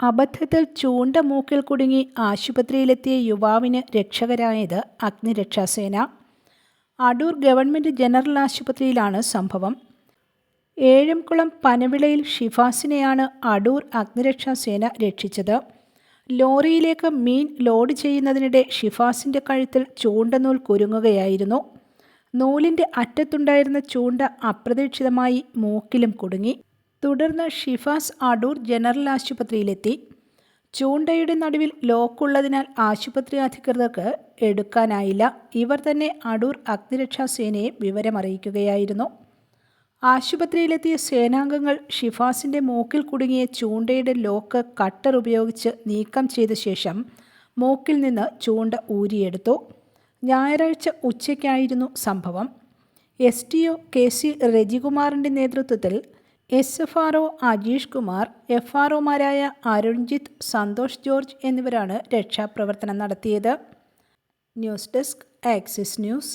അബദ്ധത്തിൽ ചൂണ്ട മൂക്കിൽ കുടുങ്ങി ആശുപത്രിയിലെത്തിയ യുവാവിന് രക്ഷകരായത് അഗ്നിരക്ഷാസേന. അടൂർ ഗവൺമെൻറ് ജനറൽ ആശുപത്രിയിലാണ് സംഭവം. ഏഴംകുളം പനവിളയിൽ ഷിഫാസിനെയാണ് അടൂർ അഗ്നിരക്ഷാസേന രക്ഷിച്ചത്. ലോറിയിലേക്ക് മീൻ ലോഡ് ചെയ്യുന്നതിനിടെ ഷിഫാസിൻ്റെ കഴുത്തിൽ ചൂണ്ടനൂൽ കുരുങ്ങുകയായിരുന്നു. നൂലിൻ്റെ അറ്റത്തുണ്ടായിരുന്ന ചൂണ്ട അപ്രതീക്ഷിതമായി മൂക്കിലും കുടുങ്ങി. തുടർന്ന് ഷിഫാസ് അടൂർ ജനറൽ ആശുപത്രിയിലെത്തി. ചൂണ്ടയുടെ നടുവിൽ ലോക്കുള്ളതിനാൽ ആശുപത്രി അധികൃതർക്ക് എടുക്കാനായില്ല. ഇവർ തന്നെ അടൂർ അഗ്നിരക്ഷാസേനയെ വിവരമറിയിക്കുകയായിരുന്നു. ആശുപത്രിയിലെത്തിയ സേനാംഗങ്ങൾ ഷിഫാസിൻ്റെ മൂക്കിൽ കുടുങ്ങിയ ചൂണ്ടയുടെ ലോക്ക് കട്ടർ ഉപയോഗിച്ച് നീക്കം ചെയ്ത ശേഷം മൂക്കിൽ നിന്ന് ചൂണ്ട ഊരിയെടുത്തു. ഞായറാഴ്ച ഉച്ചയ്ക്കായിരുന്നു സംഭവം. SDO KC രജികുമാറിൻ്റെ നേതൃത്വത്തിൽ SFRO അജീഷ് കുമാർ, FROമാരായ അരുൺജിത്ത്, സന്തോഷ് ജോർജ് എന്നിവരാണ് രക്ഷാപ്രവർത്തനം നടത്തിയത്. News desk axis news.